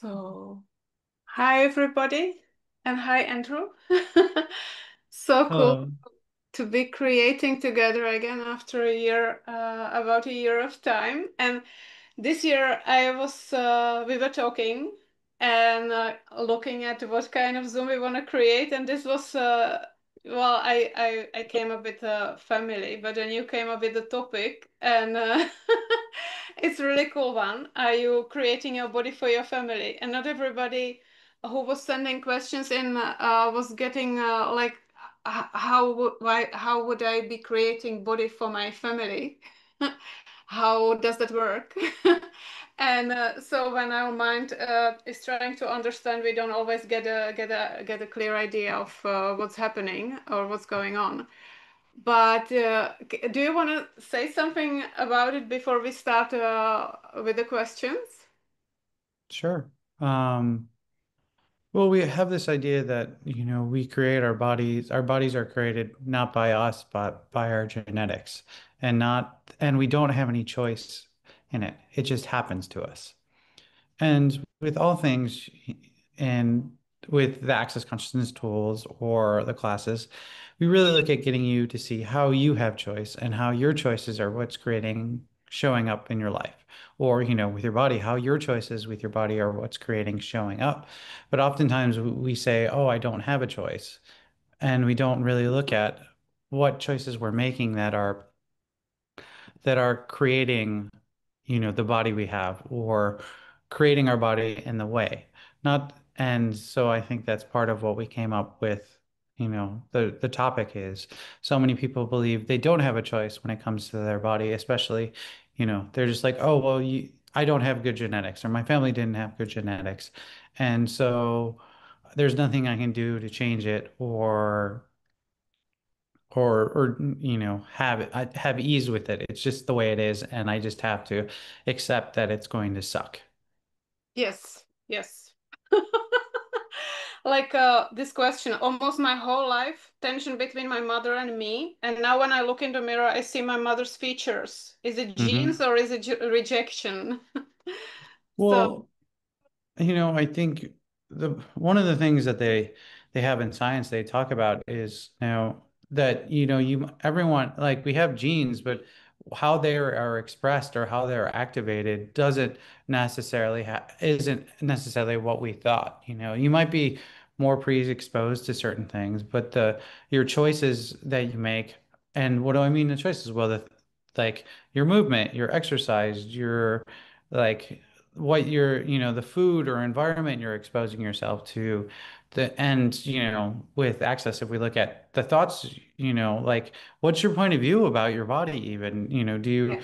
So, hi everybody, and hi Andrew. So cool Hello. to be creating together again after a year, about a year of time. And this year we were talking and looking at what kind of Zoom we want to create. And this was, I came up with a family, but then you came up with a topic, and it's a really cool one. Are you creating your body for your family? And not everybody who was sending questions in was getting how would I be creating body for my family? How does that work? And so when our mind is trying to understand, we don't always get a clear idea of what's happening or what's going on. But do you want to say something about it before we start with the questions? Sure. Um, well, we have this idea that, we create our bodies. Our bodies are created not by us, but by our genetics, and we don't have any choice in it. It just happens to us. And with all things, and with the Access Consciousness tools or the classes, we really look at getting you to see how you have choice and how your choices are what's creating showing up in your life. Or, with your body, how your choices with your body are what's creating showing up. But oftentimes we say, oh, I don't have a choice. And we don't really look at what choices we're making that are creating, the body we have or creating our body in the way. Not, and so I think that's part of what we came up with. The topic is so many people believe they don't have a choice when it comes to their body, especially, they're just like, oh, well, I don't have good genetics, or my family didn't have good genetics. And so there's nothing I can do to change it or have ease with it. It's just the way it is, and I just have to accept that it's going to suck. Yes, yes. Like this question, almost my whole life, tension between my mother and me. And now when I look in the mirror, I see my mother's features. Is it genes Hmm. or is it rejection? So, Well, I think the one of the things that they have in science they talk about is now that you everyone, like, we have genes, but how they are expressed or how they're activated doesn't necessarily isn't necessarily what we thought. You might be more predisposed to certain things, but the your choices that you make, and what do I mean the choices? Well, like your movement, your exercise, your like what the food or environment you're exposing yourself to, with access, if we look at the thoughts, like, what's your point of view about your body even, do you, yeah.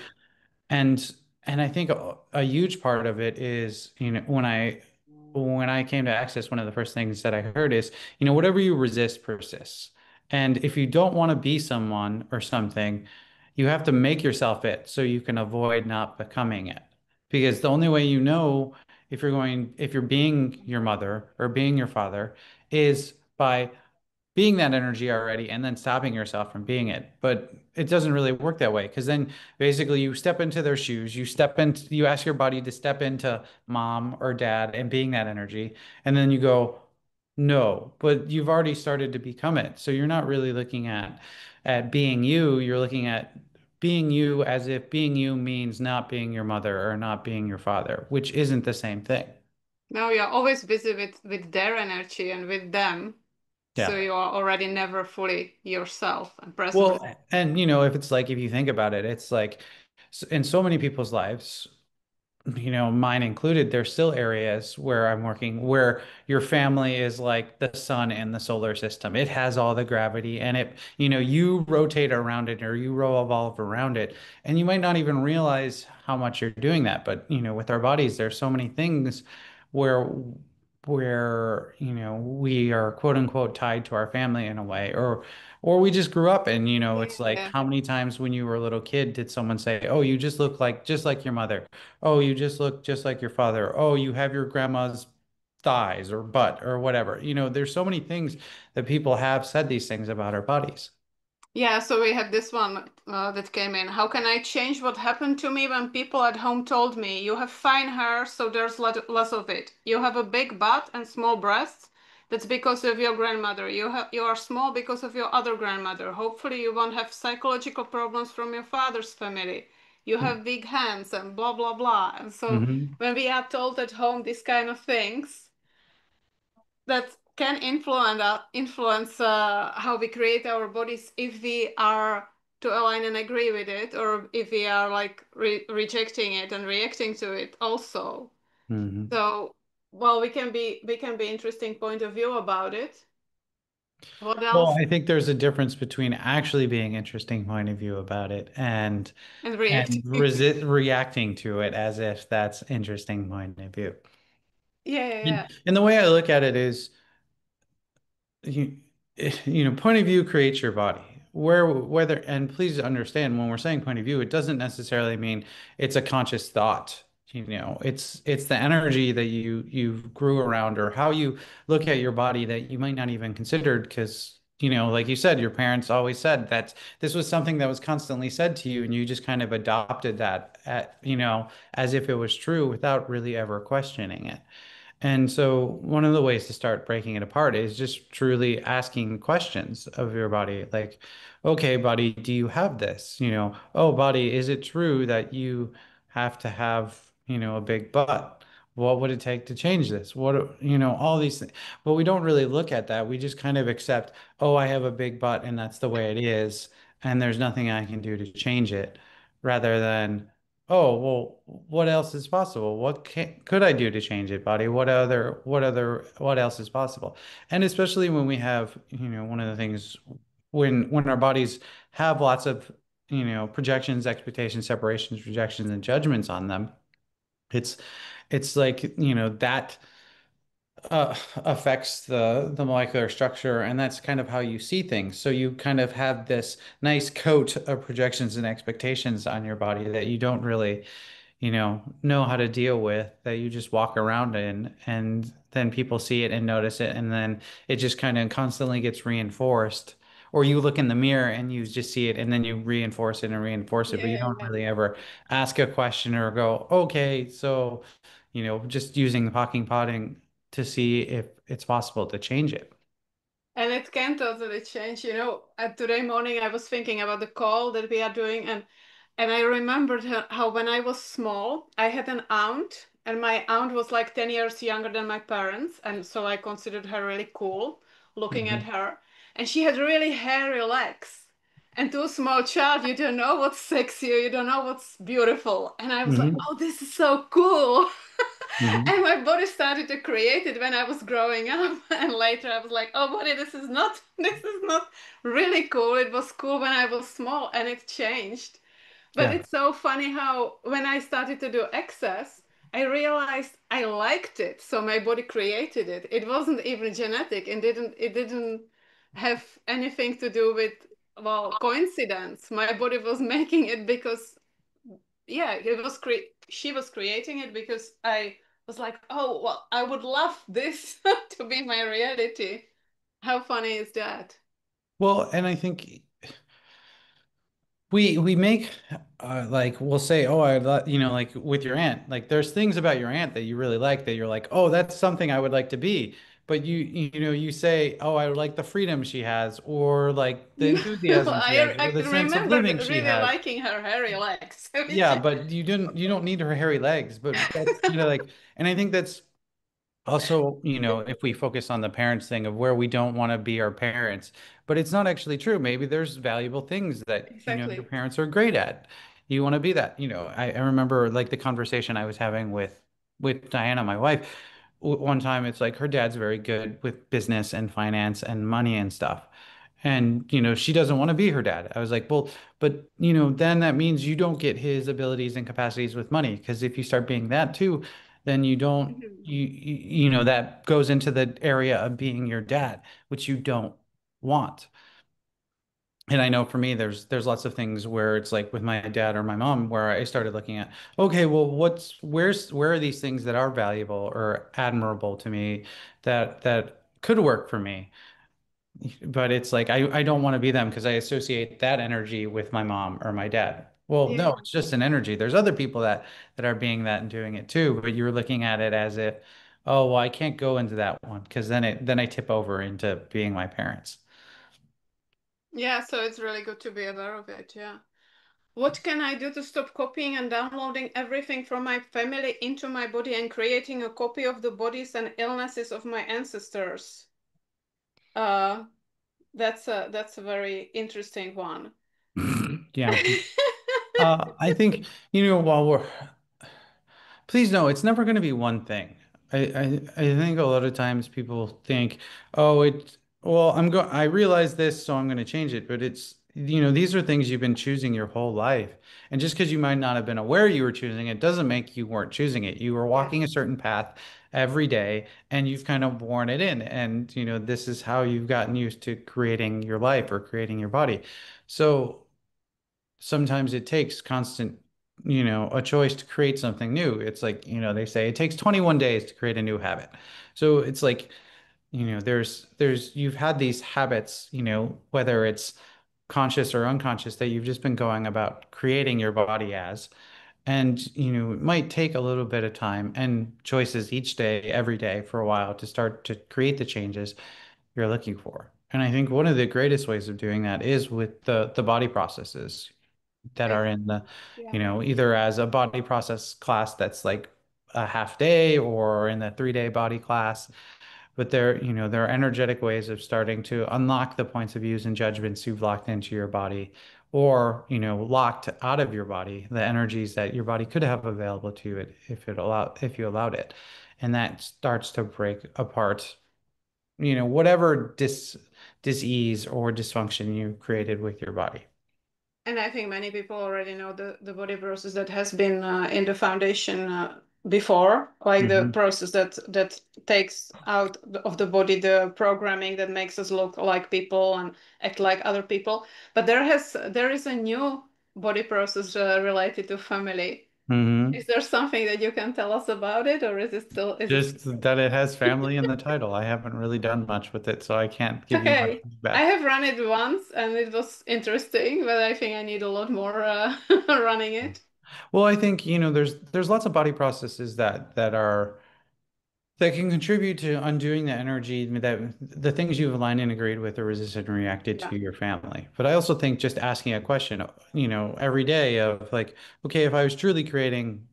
and I think a huge part of it is, when I came to Access, one of the first things that I heard is, whatever you resist persists. And if you don't want to be someone or something, you have to make yourself it so you can avoid not becoming it. Because the only way if you're being your mother or being your father is by being that energy already and then stopping yourself from being it. But it doesn't really work that way because then basically you step into their shoes, you ask your body to step into mom or dad and being that energy. And then you go, no, but you've already started to become it. So you're not really looking at being you, you're looking at being you as if being you means not being your mother or not being your father, which isn't the same thing. Now you're always busy with their energy and with them. So Yeah. you are already never fully yourself and present. Well, and if you think about it, it's like in so many people's lives, mine included, there's still areas where I'm working where your family is like the sun in the solar system. It has all the gravity and you rotate around it or you revolve around it. And you might not even realize how much you're doing that. But, with our bodies, there's so many things where we are quote unquote tied to our family in a way, or we just grew up and it's like, Yeah. how many times when you were a little kid did someone say, oh, you just look like just like your mother? Oh, you just look just like your father. Oh, you have your grandma's thighs or butt or whatever. There's so many things that people have said these things about our bodies. Yeah, so we had this one that came in. How can I change what happened to me when people at home told me, you have fine hair, so there's less of it. You have a big butt and small breasts. That's because of your grandmother. You are small because of your other grandmother. Hopefully you won't have psychological problems from your father's family. You have big hands and blah blah blah. And so Hmm. when we are told at home these kind of things, that can influence how we create our bodies if we are to align and agree with it, or if we are like rejecting it and reacting to it also. Hmm. So, well, we can be interesting point of view about it. What Well, else? I think there's a difference between actually being interesting point of view about it And and reacting. reacting to it as if that's interesting point of view. Yeah, yeah, yeah. And the way I look at it is you, point of view creates your body. Whether, and please understand when we're saying point of view, it doesn't necessarily mean it's a conscious thought. It's the energy that you grew around or how you look at your body that you might not even considered because, like you said, your parents always said that this was something that was constantly said to you and you just kind of adopted that as if it was true without really ever questioning it. And so one of the ways to start breaking it apart is just truly asking questions of your body. Like, okay, body, do you have this? Oh, body, is it true that you have to have, a big butt? What would it take to change this? All these things. But we don't really look at that. We just kind of accept, oh, I have a big butt and that's the way it is. And there's nothing I can do to change it, rather than, oh, well, what else is possible? Could I do to change it, body? What else is possible? And especially when we have, one of the things when our bodies have lots of, projections, expectations, separations, projections, and judgments on them, it's it's like, that affects the molecular structure, and that's kind of how you see things. So you kind of have this nice coat of projections and expectations on your body that you don't really know how to deal with, that you just walk around in, and then people see it and notice it, and then it just kind of constantly gets reinforced. Or you look in the mirror and you just see it, and then you reinforce it and reinforce it, but you Yeah, don't yeah. really ever ask a question or go, okay, so, just using the talking potting to see if it's possible to change it. And it can totally change. Today morning I was thinking about the call that we are doing, and I remembered how when I was small, I had an aunt, and my aunt was like 10 years younger than my parents, and so I considered her really cool looking at Mhm. her. And she had really hairy legs. And to a small child, you don't know what's sexy, you don't know what's beautiful. And I was like, Mhm. oh, this is so cool. Mhm. And my body started to create it when I was growing up. And later I was like, oh, body, this is not really cool. It was cool when I was small and it changed. But Yeah. it's so funny how when I started to do access, I realized I liked it. So my body created it. It wasn't even genetic and it didn't have anything to do with, well, coincidence. My body was making it because, yeah, she was creating it because I was like, oh, well, I would love this to be my reality. How funny is that? Well, and I think we make like we'll say, oh, like with your aunt, like there's things about your aunt that you really like that you're like, oh, that's something I would like to be. But you say, oh, I like the freedom she has, or like the enthusiasm she has, or I the sense of remember living she really has. liking her hairy legs, which Yeah, but you don't need her hairy legs, but that's kind of like, and I think that's also, if we focus on the parents thing of where we don't want to be our parents, but it's not actually true. Maybe there's valuable things that, your exactly. parents are great at. You want to be that. I remember like the conversation I was having with Diana, my wife, one time. It's like her dad's very good with business and finance and money and stuff. And, she doesn't want to be her dad. I was like, well, but, then that means you don't get his abilities and capacities with money. Because if you start being that too, then you don't Mhm. that goes into the area of being your dad, which you don't want. And I know for me, there's lots of things where it's like with my dad or my mom, where I started looking at, okay, well, where are these things that are valuable or admirable to me that could work for me? but it's like I don't want to be them because I associate that energy with my mom or my dad. Well, no, Yeah. it's just an energy. There's other people that are being that and doing it too, but you're looking at it as if, oh, well, I can't go into that one because then I tip over into being my parents. Yeah, so it's really good to be aware of it. Yeah. What can I do to stop copying and downloading everything from my family into my body and creating a copy of the bodies and illnesses of my ancestors? Uh, that's a very interesting one. Yeah. I think, while we're please no, it's never going to be one thing. I think a lot of times people think, oh, well, I realize this, so I'm going to change it. But these are things you've been choosing your whole life. And just because you might not have been aware you were choosing it doesn't make you weren't choosing it. You were Yeah. walking a certain path every day and you've kind of worn it in. And, this is how you've gotten used to creating your life or creating your body. So sometimes it takes constant, a choice to create something new. It's like, they say it takes 21 days to create a new habit. So it's like, you've had these habits, whether it's conscious or unconscious that you've just been going about creating your body as. And, it might take a little bit of time and choices each day, every day for a while to start to create the changes you're looking for. And I think one of the greatest ways of doing that is with the body processes that I are in the, yeah. either as a body process class that's like a half day or in the 3 day body class. But there are energetic ways of starting to unlock the points of views and judgments you've locked into your body or, locked out of your body, the energies that your body could have available to you if you allowed it. And that starts to break apart, whatever dis-ease or dysfunction you created with your body. And I think many people already know the body process that has been in the foundation before, like the Hmm. process that takes out of the body the programming that makes us look like people and act like other people. But there is a new body process related to family. Hmm. Is there something that you can tell us about it, or is it Just that it has family in the title. I haven't really done much with it, so I can't give you much okay? I feedback. have run it once and it was interesting, but I think I need a lot more running it. Well, I think, there's lots of body processes that can contribute to undoing the energy that the things you've aligned and agreed with or resisted and reacted Yeah. to your family. But I also think just asking a question, every day of like, okay, if I was truly creating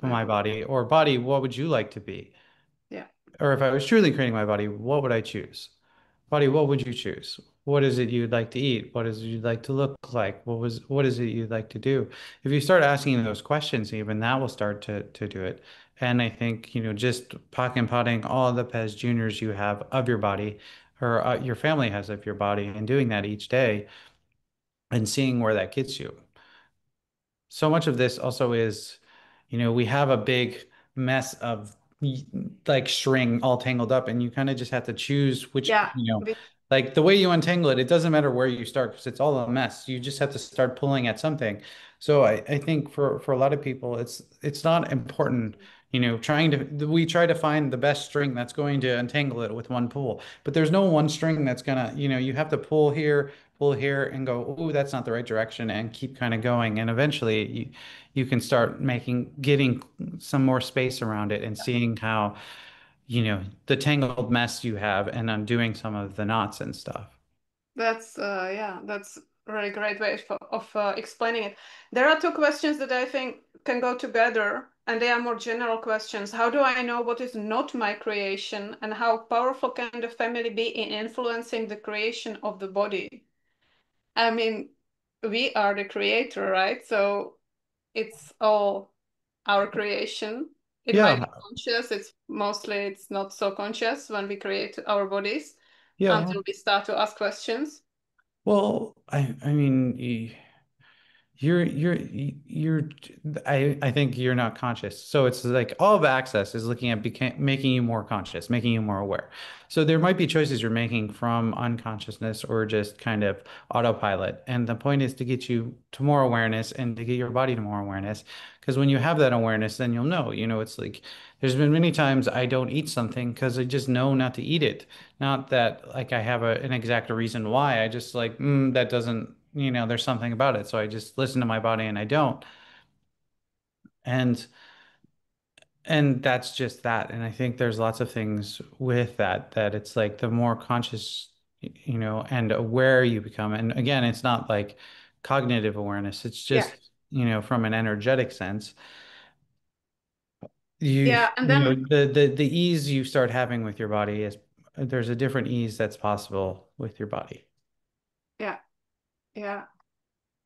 My my body. body or body, what would you like to be? Yeah. Or if I was truly creating my body, what would I choose? Buddy, what would you choose? What is it you'd like to eat? What is it you'd like to look like? What is it you'd like to do? If you start asking those questions, even that will start to do it. And I think, just pock and potting all the Pez Juniors you have of your body or your family has of your body and doing that each day and seeing where that gets you. So much of this also is, we have a big mess of like string all tangled up, and you kind of just have to choose which, Yeah. like the way you untangle it, it doesn't matter where you start because it's all a mess. You just have to start pulling at something. So I think for a lot of people, it's not important, we try to find the best string that's going to untangle it with one pull, but there's no one string that's gonna, you have to pull here and go, oh, that's not the right direction and keep kind of going. And eventually you can start getting some more space around it and seeing how, the tangled mess you have and undoing some of the knots and stuff. That's yeah, that's a really great way of explaining it. There are two questions that I think can go together, and they are more general questions. How do I know what is not my creation, and how powerful can the family be in influencing the creation of the body? I mean, we are the creator, right? So it's all our creation. It might be Yeah. conscious, it's not so conscious when we create our bodies Yeah. until we start to ask questions. Well, I mean, you're I think you're not conscious. So it's like all of access is looking at making you more conscious, making you more aware. So there might be choices you're making from unconsciousness or just kind of autopilot. And the point is to get you to more awareness and to get your body to more awareness. Because when you have that awareness, then you'll know, it's like there's been many times I don't eat something because I just know not to eat it. Not that like I have an exact reason why. I just like, that doesn't, there's something about it. So I just listen to my body and I don't. And and that's just that. And I think there's lots of things with that it's like the more conscious, and aware you become. And again, it's not like cognitive awareness. It's Yeah. just, from an energetic sense. You Yeah. And you know then, the ease you start having with your body is there's a different ease that's possible with your body. yeah. Yeah.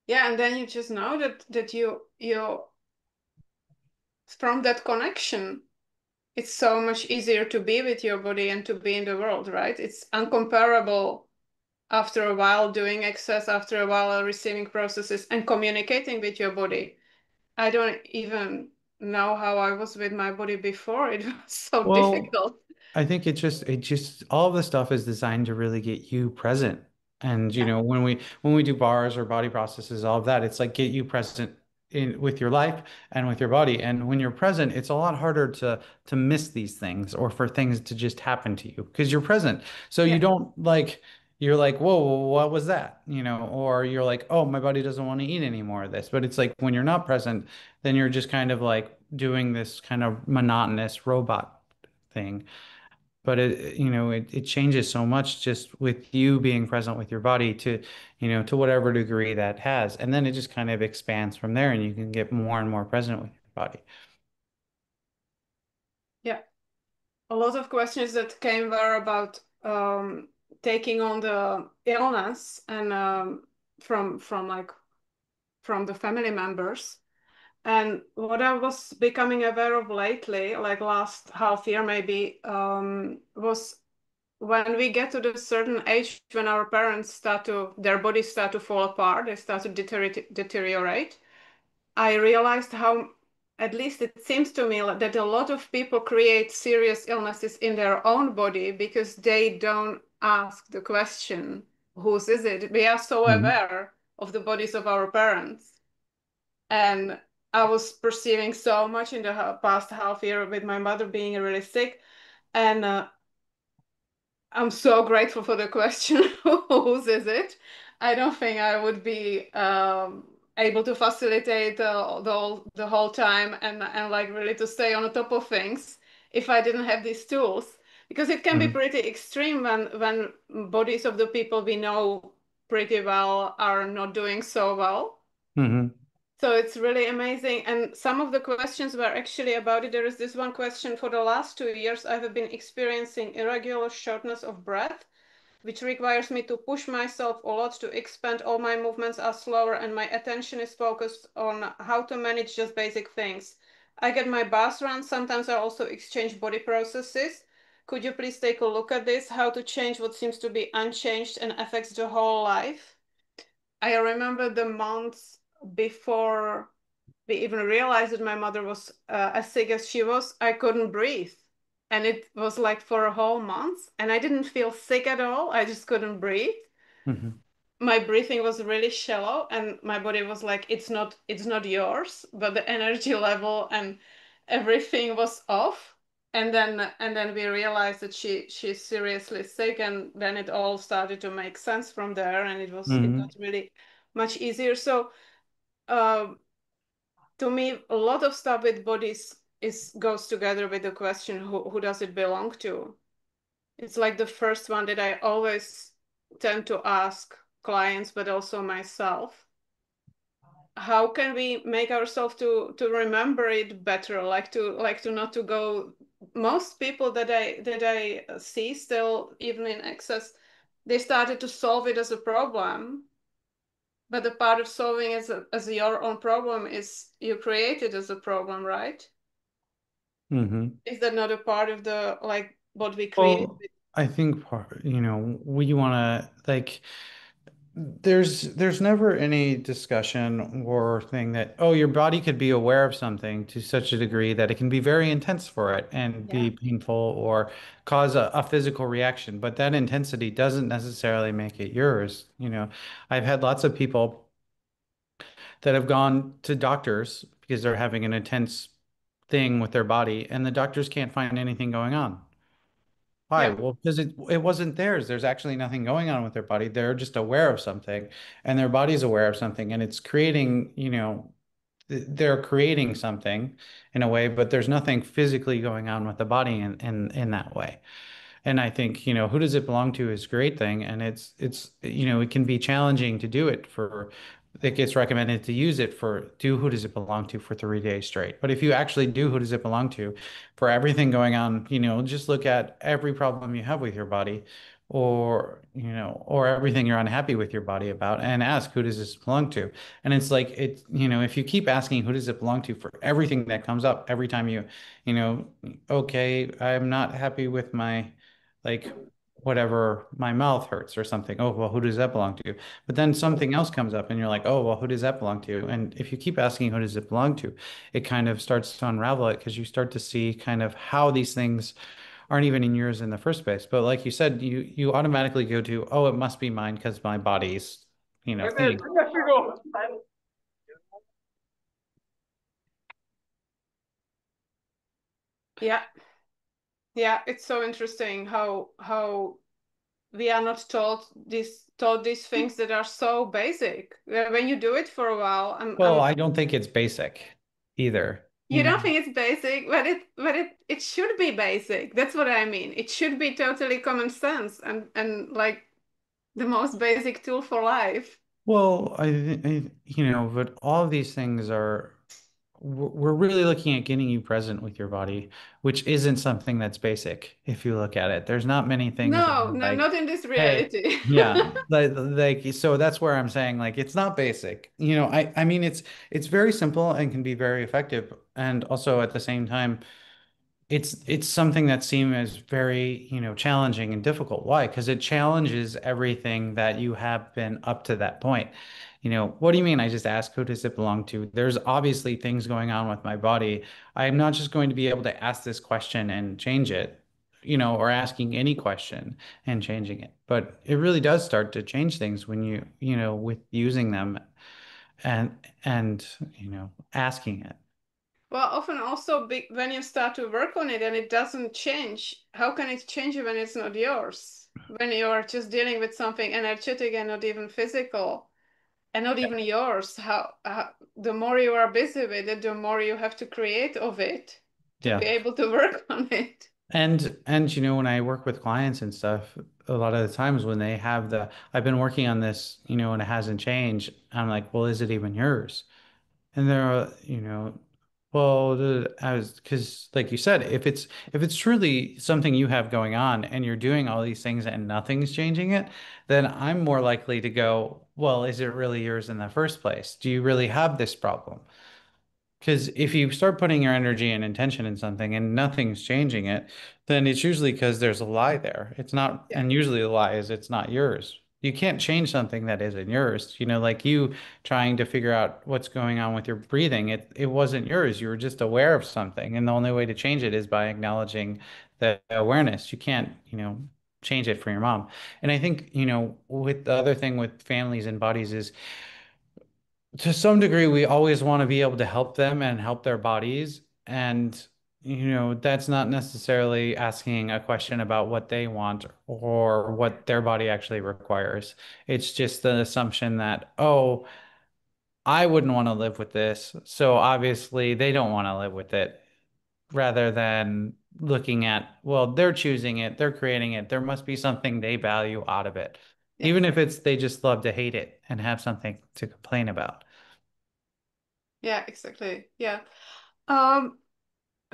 Yeah. And then you just know that you, from that connection, it's so much easier to be with your body and to be in the world, right? It's uncomparable after a while doing exercise, after a while receiving processes and communicating with your body. I don't even know how I was with my body before. It was so Well, difficult. I think it just all of the stuff is designed to really get you present. And Yeah, when we do bars or body processes, all of that, it's like get you present in with your life and with your body. And when you're present, it's a lot harder to miss these things or for things to just happen to you because you're present. So you yeah, don't like you're like, whoa, what was that? Or you're like, oh, my body doesn't want to eat any more of this. But it's like when you're not present, then you're just kind of like doing this kind of monotonous robot thing. But it changes so much just with you being present with your body to whatever degree that has. And then it just kind of expands from there and you can get more and more present with your body. yeah. A lot of questions that came were about taking on the illness and from like from the family members. And what I was becoming aware of lately, like last half year maybe, was when we get to the certain age when our parents their bodies start to fall apart, they start to deteriorate. I realized how, at least it seems to me, that a lot of people create serious illnesses in their own body because they don't ask the question, whose is it? We are so Mhm. aware of the bodies of our parents. And I was perceiving so much in the past half year with my mother being really sick. And I'm so grateful for the question, whose is it? I don't think I would be able to facilitate the whole time and like really to stay on the top of things if I didn't have these tools. Because it can be Mhm. pretty extreme when bodies of the people we know pretty well are not doing so well. Mhm. So it's really amazing. And some of the questions were actually about it. There is this one question: for the last 2 years, I have been experiencing irregular shortness of breath, which requires me to push myself a lot to expand. All my movements are slower and my attention is focused on how to manage just basic things. I get my bath run. Sometimes I also exchange body processes. Could you please take a look at this? How to change what seems to be unchanged and affects the whole life? I remember the months before we even realized that my mother was as sick as she was, I couldn't breathe. And it was like for a whole month. And I didn't feel sick at all. I just couldn't breathe. Mhm. My breathing was really shallow and my body was like, it's not yours, but the energy level and everything was off. And then we realized that she's seriously sick, and then it all started to make sense from there, and it got Mhm. really much easier. So um to me, a lot of stuff with bodies is goes together with the question, who does it belong to? It's like the first one that I always tend to ask clients, but also myself. How can we make ourselves to remember it better? Like to not to go. Most people that I see still, even in excess, they started to solve it as a problem. But the part of solving as your own problem is you create it as a problem, right? Mhm. Is that not a part of the like what we create? Well, I think part, we want to like there's never any discussion or thing that, oh, your body could be aware of something to such a degree that it can be very intense for it and Yeah. be painful or cause a physical reaction. But that intensity doesn't necessarily make it yours. I've had lots of people that have gone to doctors because they're having an intense thing with their body, and the doctors can't find anything going on. Why? Yeah. Well, because it wasn't theirs. There's actually nothing going on with their body. They're just aware of something, and their body's aware of something, and it's creating, they're creating something in a way, but there's nothing physically going on with the body in that way. And I think, who does it belong to is a great thing. And it can be challenging to do it it gets recommended to use it for do who does it belong to for 3 days straight. But if you actually do who does it belong to for everything going on, just look at every problem you have with your body or everything you're unhappy with your body about and ask who does this belong to. And it's like if you keep asking who does it belong to for everything that comes up every time you know, okay, I'm not happy with my like whatever my mouth hurts or something. Oh, well, who does that belong to? But then something else comes up and you're like, oh, well, who does that belong to? And if you keep asking who does it belong to, it kind of starts to unravel it because you start to see kind of how these things aren't even in yours in the first place. But like you said, you automatically go to, oh, it must be mine because my body's, thing. Yeah. Yeah. It's so interesting how we are not taught these things that are so basic. When you do it for a while, Well, I don't think it's basic either. you don't think it's basic, but it should be basic. That's what I mean. It should be totally common sense and like the most basic tool for life. Well, but all of these things we're really looking at getting you present with your body, which isn't something that's basic if you look at it. There's not many things that No, are no, like, not in this hey, reality. yeah, so that's where I'm saying like it's not basic. I mean it's very simple and can be very effective, and also at the same time it's something that seems very, challenging and difficult. Why? Because it challenges everything that you have been up to that point. What do you mean? I just ask who does it belong to? There's obviously things going on with my body. I'm not just going to be able to ask this question and change it, or asking any question and changing it. But it really does start to change things when with using them and asking it. Well, often also when you start to work on it and it doesn't change, how can it change when it's not yours? When you're just dealing with something energetic and not even physical and not even yours, how the more you are busy with it, the more you have to create of it to Yeah. be able to work on it. And when I work with clients and stuff, a lot of the times when they have I've been working on this, and it hasn't changed, I'm like, well, is it even yours? And they're, well, I was because like you said, if it's truly something you have going on and you're doing all these things and nothing's changing it, then I'm more likely to go, well, is it really yours in the first place? Do you really have this problem? Because if you start putting your energy and intention in something and nothing's changing it, then it's usually because there's a lie there. It's not, Yeah, and usually the lie is it's not yours. You can't change something that isn't yours. Like you trying to figure out what's going on with your breathing. It wasn't yours. You were just aware of something. And the only way to change it is by acknowledging the awareness. You can't, change it for your mom. And I think, with the other thing with families and bodies is to some degree, we always want to be able to help them and help their bodies. And, that's not necessarily asking a question about what they want or what their body actually requires. It's just the assumption that, oh, I wouldn't want to live with this. So obviously they don't want to live with it, rather than looking at, well, they're choosing it, they're creating it. There must be something they value out of it, yeah, even if it's they just love to hate it and have something to complain about. yeah, exactly. Yeah. Um,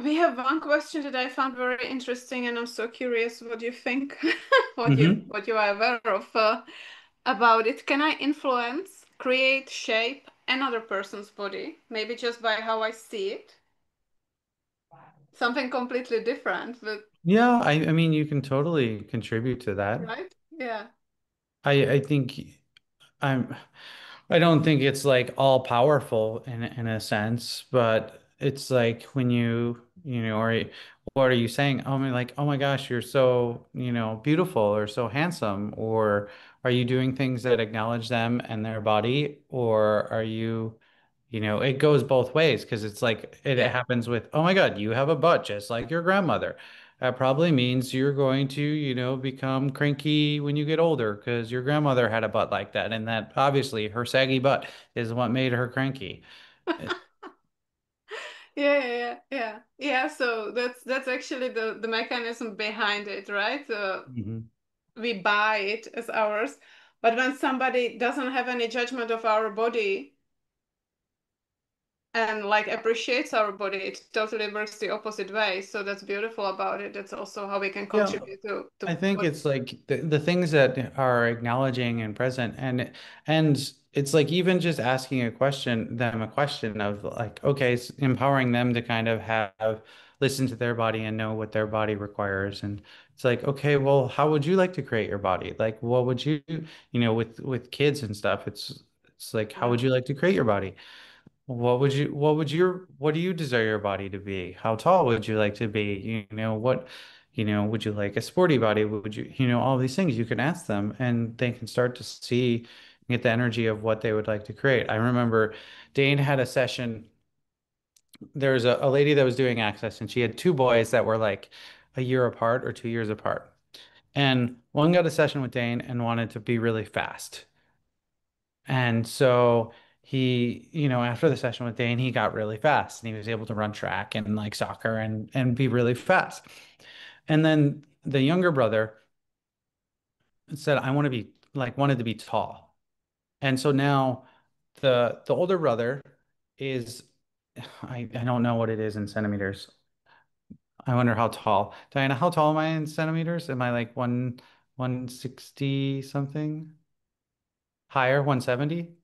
we have one question that I found very interesting, and I'm so curious what you think, Hmm. what you are aware of about it. Can I influence, create, shape another person's body? Maybe just by how I see it. Something completely different, but Yeah, I mean, you can totally contribute to that. right? Yeah. I think I'm I don't think it's like all powerful in a sense, but it's like when you know, or what are you saying? Oh, I mean, like, oh my gosh, you're so, beautiful or so handsome, or are you doing things that acknowledge them and their body, or are you, it goes both ways because it's like it Yeah. happens with, oh my God, you have a butt just like your grandmother. That probably means you're going to, become cranky when you get older because your grandmother had a butt like that. And that obviously her saggy butt is what made her cranky. Yeah. So that's actually the mechanism behind it, right? Mhm. We buy it as ours, but when somebody doesn't have any judgment of our body and like appreciates our body, it totally works the opposite way. So that's beautiful about it. That's also how we can Yeah, contribute to I think what. it's like the things that are acknowledging and present and it's like even just asking a question of like, okay, it's empowering them to kind of have listen to their body and know what their body requires. And it's like, okay, well, how would you like to create your body? Like, what would you, with kids and stuff, it's like, how Yeah, would you like to create your body? What do you desire your body to be? How tall would you like to be? Would you like a sporty body? Would you, all these things you can ask them and they can start to see, get the energy of what they would like to create. I remember Dane had a session. There's a lady that was doing access and she had two boys that were like a year apart or 2 years apart. And one got a session with Dane and wanted to be really fast. And so he, after the session with Dane, he got really fast and he was able to run track and like soccer and be really fast. And then the younger brother said, I want to be like wanted to be tall. And so now the older brother is I don't know what it is in centimeters. I wonder how tall. Diana, how tall am I in centimeters? Am I like 160 something? Higher, 170?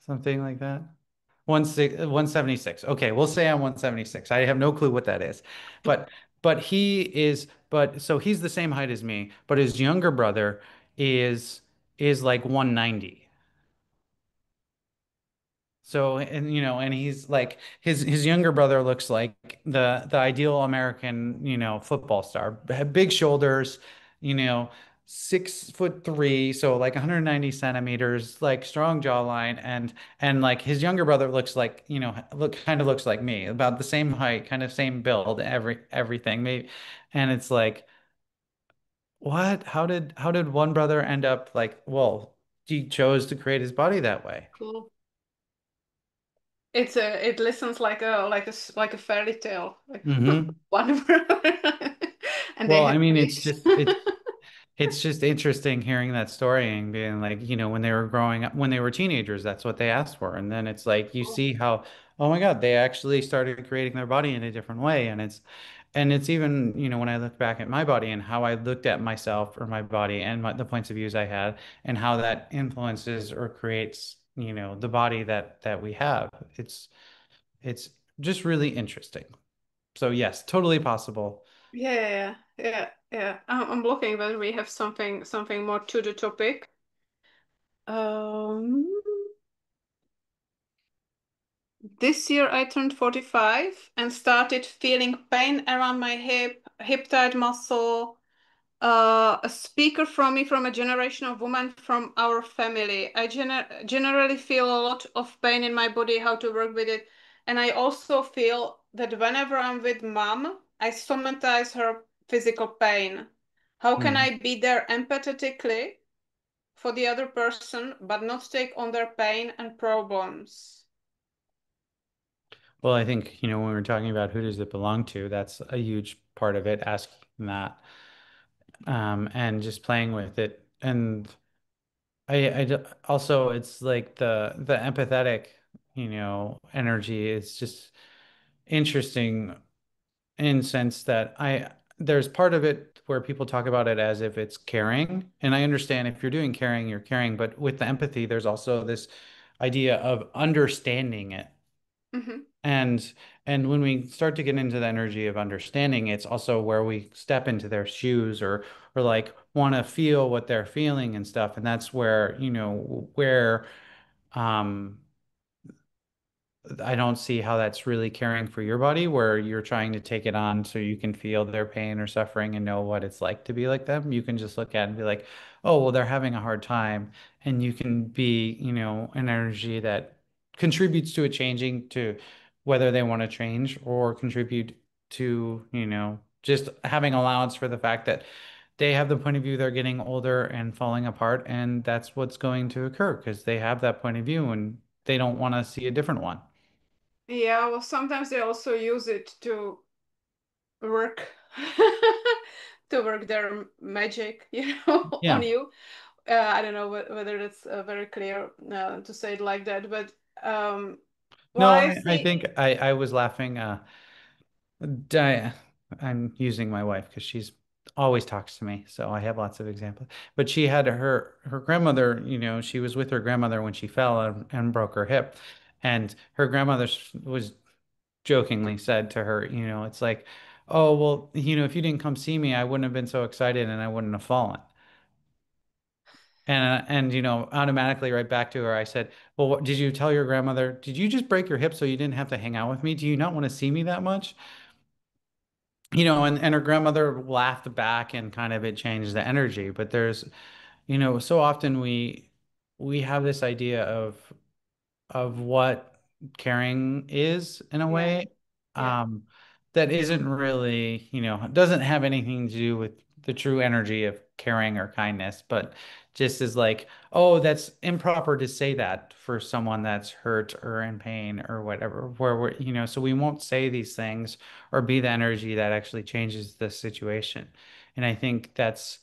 Something like that. 176. Okay, we'll say I'm 176. I have no clue what that is. But so he's the same height as me, but his younger brother is like 190. So and he's like his younger brother looks like the ideal American, football star. Big shoulders, you know, 6'3", so like 190 centimeters, like strong jawline, and like his younger brother looks like, kind of looks like me, about the same height, kind of same build, everything. Maybe, and it's like, what? How did one brother end up like, well, he chose to create his body that way. cool. It listens like a fairy tale, like Hmm. one and they Well, have I mean, reached. it's just interesting hearing that story and being like, when they were growing up, when they were teenagers, that's what they asked for. And then it's like you see how, oh my God, they actually started creating their body in a different way. And it's even, when I look back at my body and how I looked at myself or my body and the points of views I had and how that influences or creates, the body that we have. It's just really interesting. So yes, totally possible. Yeah. I'm looking whether we have something more to the topic. Um, this year I turned 45 and started feeling pain around my hip tight muscle. A speaker from me from a generation of women from our family. I generally feel a lot of pain in my body, how to work with it. And I also feel that whenever I'm with mom, I somatize her physical pain. How can Mhm. I be there empathetically for the other person, but not take on their pain and problems? Well, I think, when we're talking about who does it belong to, that's a huge part of it, asking that, and just playing with it. And also it's like the empathetic, energy is just interesting in sense that there's part of it where people talk about it as if it's caring. And I understand if you're doing caring, you're caring, but with the empathy, there's also this idea of understanding it. Hmm. And when we start to get into the energy of understanding, it's also where we step into their shoes, or like want to feel what they're feeling and stuff. And that's where, where um I don't see how that's really caring for your body, where you're trying to take it on so you can feel their pain or suffering and know what it's like to be like them. You can just look at it and be like, oh, well, they're having a hard time. And you can be, an energy that contributes to it changing, to whether they want to change, or contribute to, just having allowance for the fact that they have the point of view they're getting older and falling apart. And that's what's going to occur because they have that point of view and they don't want to see a different one. Yeah, well, sometimes they also use it to work to work their magic, on Yeah. you. I don't know whether that's very clear to say it like that, but well, No, I I see. think I was laughing. Di I'm using my wife because she's always talks to me, so I have lots of examples. But she had her grandmother, she was with her grandmother when she fell and broke her hip, and her grandmother was jokingly said to her, it's like, oh well, if you didn't come see me, I wouldn't have been so excited and I wouldn't have fallen. And automatically right back to her, I said, "Well, did you tell your grandmother? Did you just break your hip so you didn't have to hang out with me? Do you not want to see me that much?" And her grandmother laughed back and kind of it changed the energy. But there's, so often we have this idea of what caring is in a Yeah, way, yeah, um, that isn't really, doesn't have anything to do with the true energy of caring or kindness, but just is like, oh, that's improper to say that for someone that's hurt or in pain or whatever, where we're, so we won't say these things or be the energy that actually changes the situation. And I think that's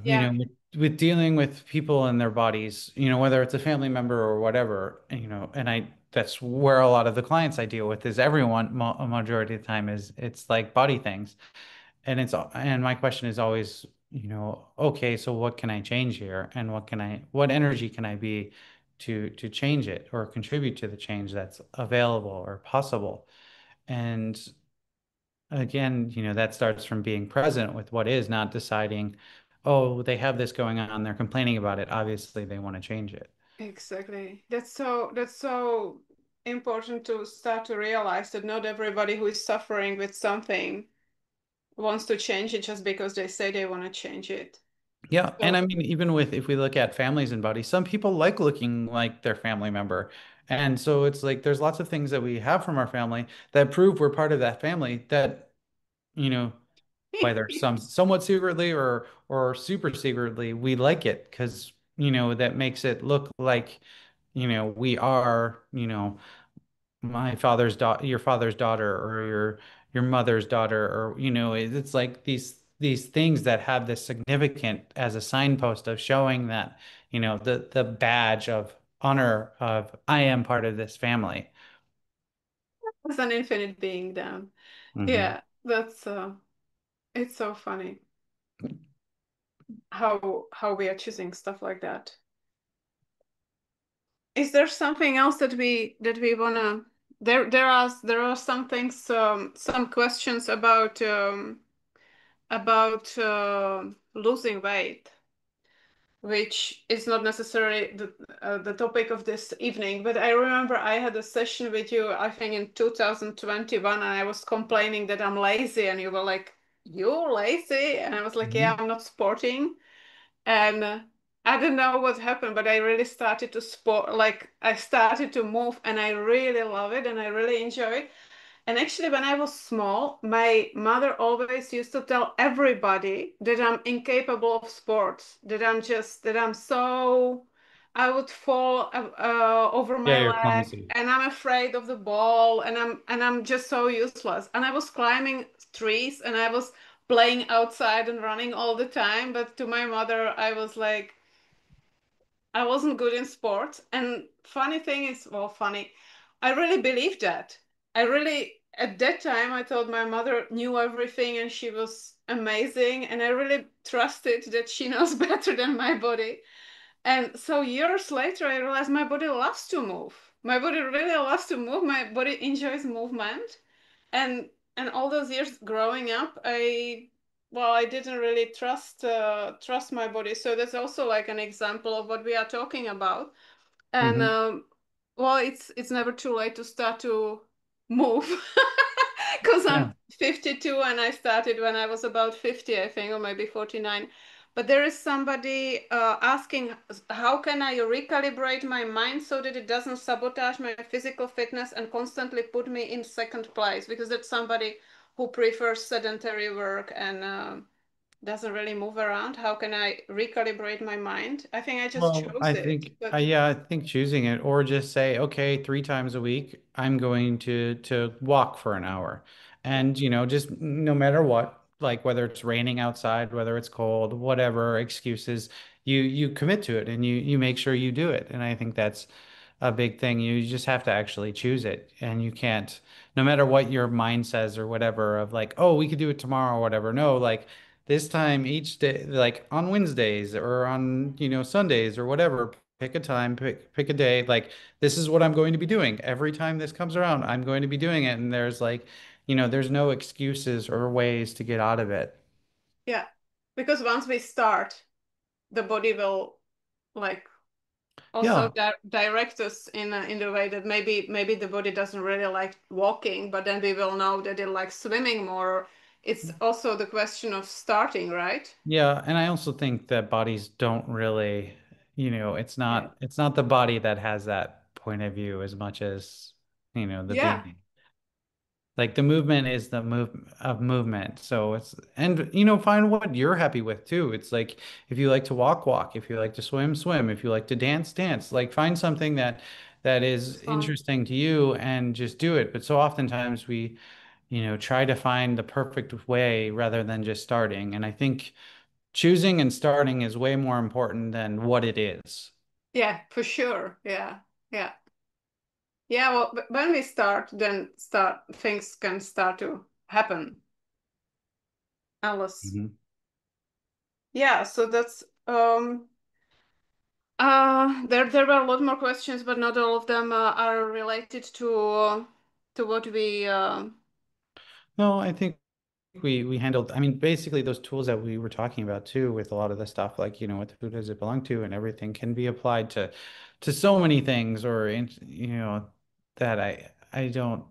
yeah, with dealing with people and their bodies, whether it's a family member or whatever, and that's where a lot of the clients I deal with is everyone, a majority of the time is it's like body things. And my question is always, okay, so what can I change here? And what energy can I be to change it or contribute to the change that's available or possible? And again, that starts from being present with what is, not deciding, oh, they have this going on, they're complaining about it. Obviously, they want to change it. exactly. That's so important to start to realize that not everybody who is suffering with something wants to change it just because they say they want to change it. Yeah. And I So mean, even with, if we look at families and bodies, some people like looking like their family member. And so it's like there's lots of things that we have from our family that prove we're part of that family that, you know, whether somewhat secretly or super secretly, we like it because, that makes it look like, we are, my father's daughter, your father's daughter, or your mother's daughter, or it's like these things that have this significant as a signpost of showing that, the badge of honor of I am part of this family. as an infinite being then. Hmm. Yeah, that's it's so funny how we are choosing stuff like that. Is there something else that we wanna there are some things some questions about losing weight, which is not necessarily the topic of this evening, but I remember I had a session with you, I think in 2021, and I was complaining that I'm lazy, and you were like, "You lazy?" And I was like, "Yeah, Hmm. I'm not sporting." And I don't know what happened, but I really started to sport, like I started to move, and I really love it, and I really enjoy it. And actually, when I was small, my mother always used to tell everybody that I'm incapable of sports, that I'm so, I would fall over Yeah, my you're leg, clumsy. and I'm afraid of the ball, and I'm just so useless. And I was climbing trees, and I was playing outside and running all the time. But to my mother, I was like, I wasn't good in sports. And funny thing is, well, funny, I really believed that. I really, at that time, I thought my mother knew everything and she was amazing. And I really trusted that she knows better than my body. And so years later, I realized my body loves to move. My body really loves to move. My body enjoys movement. And all those years growing up, I didn't really trust my body. So that's also like an example of what we are talking about. And Hmm. it's never too late to start to move. Because I'm Yeah. 52 and I started when I was about 50, I think, or maybe 49. But there is somebody asking, how can I recalibrate my mind so that it doesn't sabotage my physical fitness and constantly put me in second place? Because that's somebody who prefers sedentary work and doesn't really move around. How can I recalibrate my mind? I think I just Well, chose I it. think, But yeah, I think choosing it, or just say, okay, 3 times a week, I'm going to walk for an hour, yeah, and just no matter what, like whether it's raining outside, whether it's cold, whatever excuses, you commit to it, and you make sure you do it, and I think that's a big thing. You just have to actually choose it, and you can't, no matter what your mind says or whatever, of like, oh, we could do it tomorrow or whatever. No, like this time each day, like on Wednesdays or on, Sundays or whatever, pick a time, pick a day. Like this is what I'm going to be doing. Every time this comes around, I'm going to be doing it. And there's like, there's no excuses or ways to get out of it. yeah. Because once we start, the body will like also Yeah. direct us in the way that maybe the body doesn't really like walking, but then we will know that it likes swimming more. It's also the question of starting, right? Yeah, and I also think that bodies don't really, it's Yeah. not the body that has that point of view as much as, the Yeah. being. Like the movement is the move of movement. So it's, and find what you're happy with too. It's like if you like to walk, walk. If you like to swim, swim. If you like to dance, dance. Like find something that is It's fun. interesting to you and just do it. But so oftentimes we, try to find the perfect way rather than just starting. And I think choosing and starting is way more important than what it is. Yeah, for sure. Yeah. Yeah. Yeah, well, when we start, then start things can start to happen. Alice. Mhm. Yeah, so that's there were a lot more questions, but not all of them are related to what we No, I think we handled, I mean, basically those tools that we were talking about too, with a lot of the stuff, like, what who does it belong to and everything can be applied to so many things, or that I don't,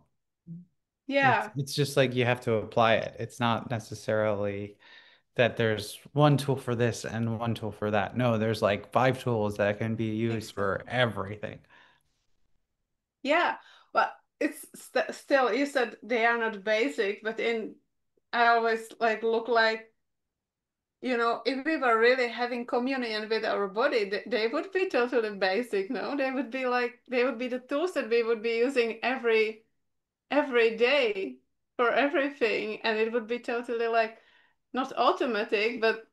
it's yeah, it's just like you have to apply it. It's not necessarily that there's one tool for this and one tool for that. No, there's like 5 tools that can be used for exactly. everything. Yeah, but it's still you said they are not basic, but in I always like look like if we were really having communion with our body, they would be totally basic, no? They would be like they would be the tools that we would be using every day for everything, and it would be totally like not automatic, but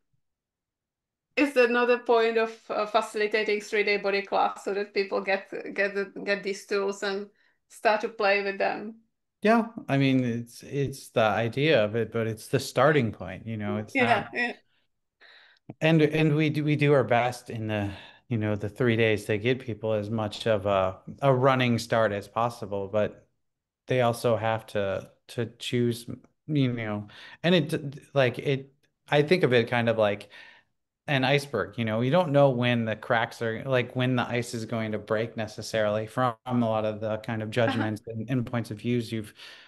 is another point of facilitating 3-day body class so that people get these tools and start to play with them. Yeah, I mean, it's the idea of it, but it's the starting point, it's not. Yeah, yeah, And we do our best in the 3 days to get people as much of a running start as possible, but they also have to choose, you know, and I think of it kind of like an iceberg. You don't know when the cracks are, like when the ice is going to break necessarily, from a lot of the kind of uh-huh. judgments and points of views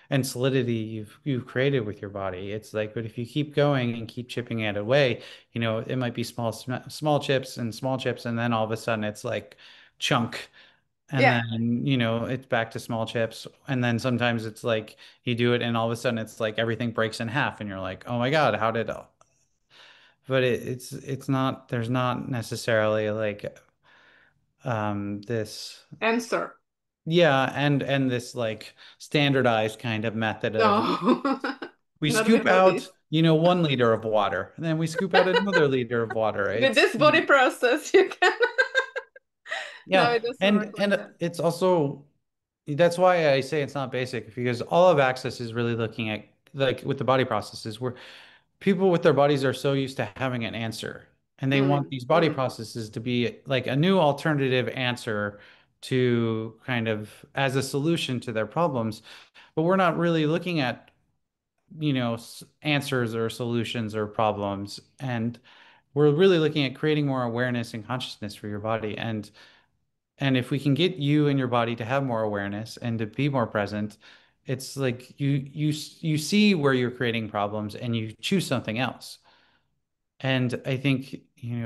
and solidity you've created with your body. It's like, but if you keep going and keep chipping it away, it might be small chips and small chips, and then all of a sudden it's like chunk. And Yeah, then, it's back to small chips. And then sometimes it's like you do it and all of a sudden it's like everything breaks in half and you're like, oh my God, how did, but it's not, there's not necessarily like this, answer. yeah, and this like standardized kind of method of No, we not scoop with bodies. out 1 liter of water, and then we scoop out another liter of water. With It's this body process, you can. No, Yeah, it doesn't work and like that. it's also, that's why I say it's not basic, because all of Access is really looking at, like with the body processes, where people with their bodies are so used to having an answer. And they want Mm, these body mm. processes to be like a new alternative answer to kind of as a solution to their problems. But we're not really looking at, answers or solutions or problems. And we're really looking at creating more awareness and consciousness for your body. And if we can get you and your body to have more awareness and to be more present, it's like you see where you're creating problems and you choose something else. And I think,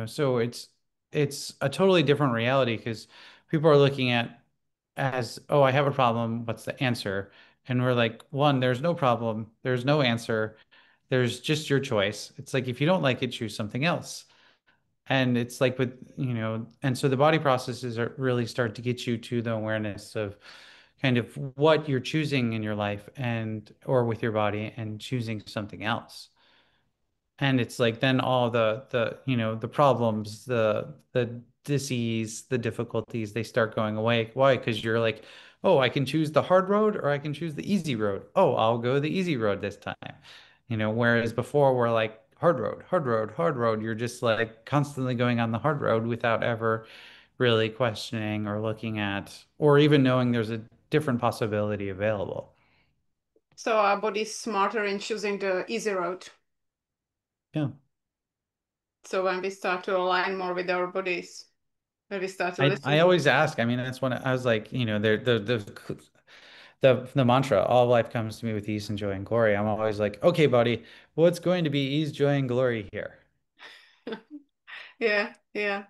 so it's a totally different reality because people are looking at as, oh, I have a problem, what's the answer? And we're like, one, there's no problem, there's no answer, there's just your choice. It's like if you don't like it, choose something else. And it's like with, and so the body processes are really start to get you to the awareness of kind of what you're choosing in your life and or with your body and choosing something else. And it's like then all the problems, the disease, the difficulties, they start going away. Why? Because you're like, oh, I can choose the hard road or I can choose the easy road. Oh, I'll go the easy road this time. Whereas before we're like hard road, hard road, hard road. You're just like constantly going on the hard road without ever really questioning or looking at or even knowing there's a different possibility available. So our body's smarter in choosing the easy road. Yeah. So when we start to align more with our bodies, when we start to I listen. always ask. I mean, that's when I was like, the mantra, all life comes to me with ease and joy and glory. I'm always like, okay, buddy, what's going to be ease, joy, and glory here? Yeah, yeah.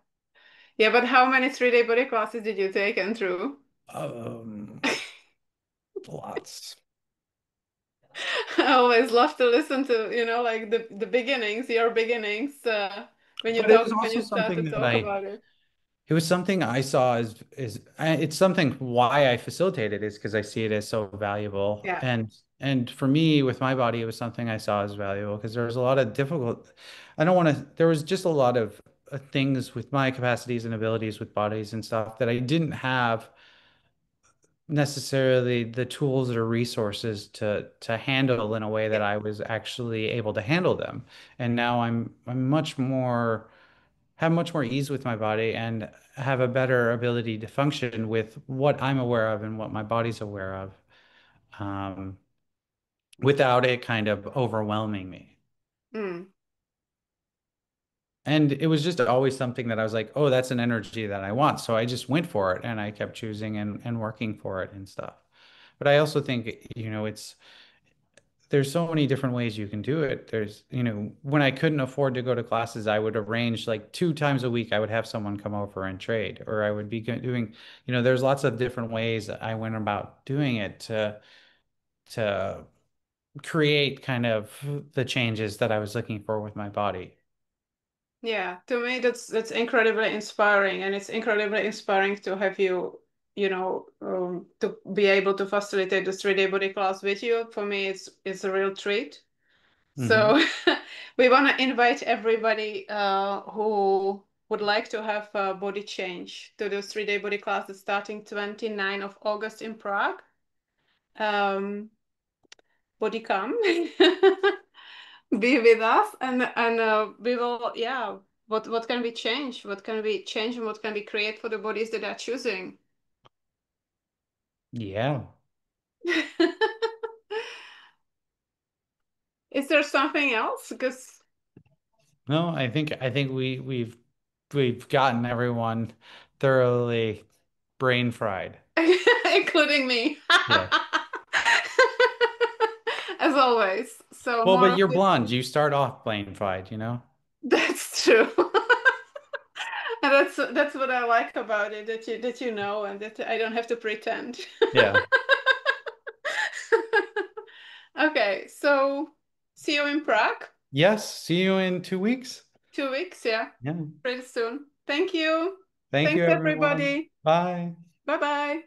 Yeah, but how many 3-day body classes did you take and through? Um, Lots. I always love to listen to, like the beginnings, your beginnings, But it was when you also start to something that talk about it. it was something I saw it's something why I facilitated is because I see it as so valuable. Yeah. And for me with my body, it was something I saw as valuable because there was a lot of difficult, I don't want to, there was just a lot of things with my capacities and abilities with bodies and stuff that I didn't have necessarily the tools or resources to handle in a way that Yeah. I was actually able to handle them. And now I'm much more have much more ease with my body and have a better ability to function with what I'm aware of and what my body's aware of, um, without it kind of overwhelming me. Mm. And it was just always something that I was like, oh, that's an energy that I want. So I just went for it and I kept choosing and working for it and stuff. But I also think, there's so many different ways you can do it. There's, when I couldn't afford to go to classes, I would arrange like 2 times a week, I would have someone come over and trade, or I would be doing, there's lots of different ways I went about doing it to create kind of the changes that I was looking for with my body. Yeah, to me that's incredibly inspiring, and it's incredibly inspiring to have you, to be able to facilitate the 3-day body class with you. For me, it's a real treat. Hmm. So we want to invite everybody who would like to have a body change to those 3-day body classes starting 29th of August in Prague. Um, Body come, be with us, and we will, yeah. What can we change? What can we change, and what can we create for the bodies that are choosing? Yeah. Is there something else? Because No, I think we've gotten everyone thoroughly brain fried. including me. Yeah. As always. So Well, more but of you're it. blonde. You start off brain fried. That's true. And that's what I like about it, that you know, and that I don't have to pretend. Yeah. Okay, so see you in Prague. Yes. See you in 2 weeks. 2 weeks, yeah, Yeah. pretty soon. Thank you. Thank you, Thanks, everyone. everybody. Bye. Bye bye.